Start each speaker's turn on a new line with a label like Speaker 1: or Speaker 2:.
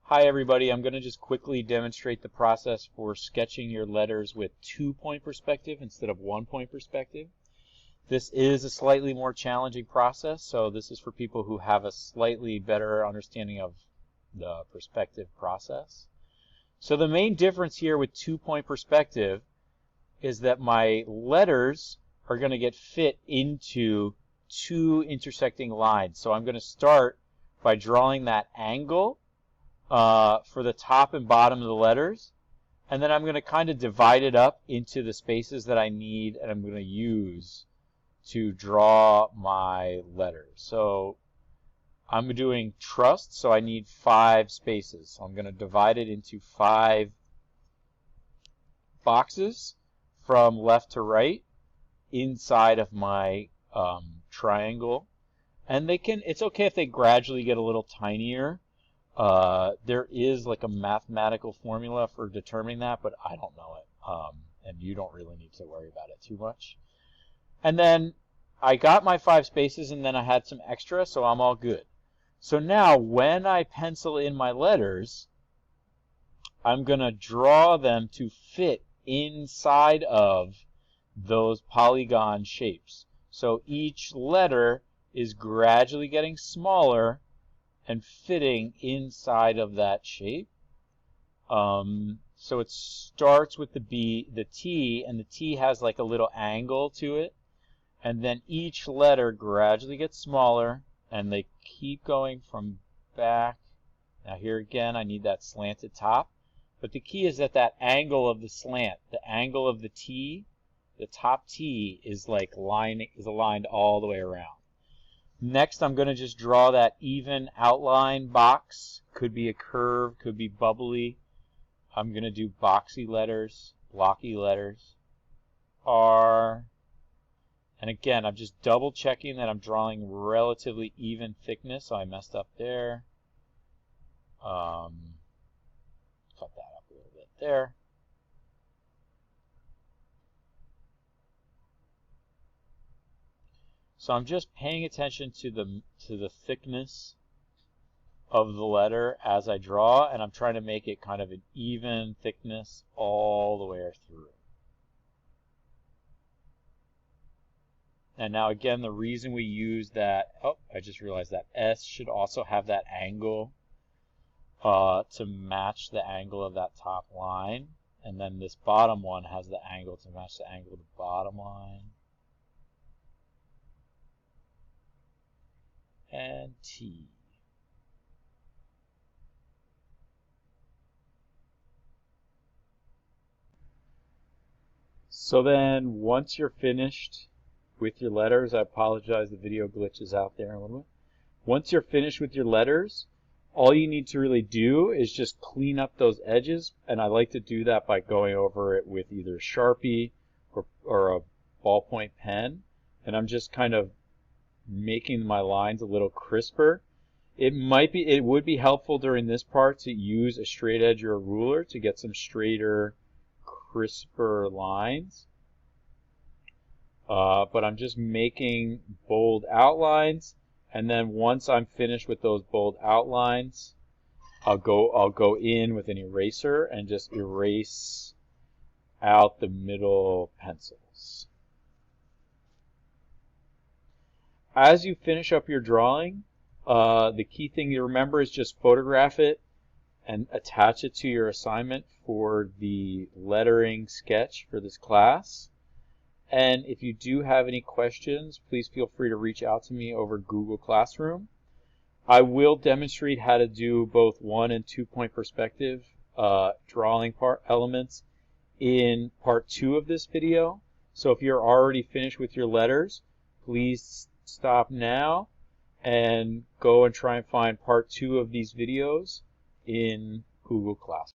Speaker 1: Hi everybody, I'm going to just quickly demonstrate the process for sketching your letters with 2-point perspective instead of 1-point perspective. This is a slightly more challenging process, so this is for people who have a slightly better understanding of the perspective process. So the main difference here with 2-point perspective is that my letters are going to get fit into two intersecting lines. So I'm going to start by drawing that angle for the top and bottom of the letters, and then I'm going to kind of divide it up into the spaces that I need and I'm going to use to draw my letters. So I'm doing trust, so I need 5 spaces. So I'm going to divide it into 5 boxes from left to right inside of my triangle. And it's okay if they gradually get a little tinier. There is like a mathematical formula for determining that, but I don't know it. And you don't really need to worry about it too much. And then I got my 5 spaces, and then I had some extra, so I'm all good. So now when I pencil in my letters, I'm going to draw them to fit inside of those polygon shapes. So each letter is gradually getting smaller and fitting inside of that shape. So it starts with the T, and the T has like a little angle to it, and then each letter gradually gets smaller, and they keep going from back. Now here again, I need that slanted top, but the key is that that angle of the slant, the angle of the T, the top T is aligned all the way around. Next, I'm going to just draw that even outline box. Could be a curve, could be bubbly. I'm going to do boxy letters, blocky letters, R. And again, I'm just double checking that I'm drawing relatively even thickness, so I messed up there. Cut that up a little bit there. So I'm just paying attention to the thickness of the letter as I draw, and I'm trying to make it kind of an even thickness all the way through. And now again, the reason we use that, I just realized that S should also have that angle to match the angle of that top line, and then this bottom one has the angle to match the angle of the bottom line. And T. So then once you're finished with your letters, I apologize, the video glitches out there a little bit. Once you're finished with your letters, all you need to really do is just clean up those edges, and I like to do that by going over it with either Sharpie or a ballpoint pen, and I'm just kind of making my lines a little crisper. It would be helpful during this part to use a straight edge or a ruler to get some straighter, crisper lines. But I'm just making bold outlines, and then once I'm finished with those bold outlines, I'll go in with an eraser and just erase out the middle pencils. As you finish up your drawing, the key thing to remember is just photograph it and attach it to your assignment for the lettering sketch for this class. And if you do have any questions, please feel free to reach out to me over Google Classroom. I will demonstrate how to do both 1- and 2-point perspective drawing elements in part 2 of this video. So if you're already finished with your letters, please stop now and go and try and find part 2 of these videos in Google Classroom.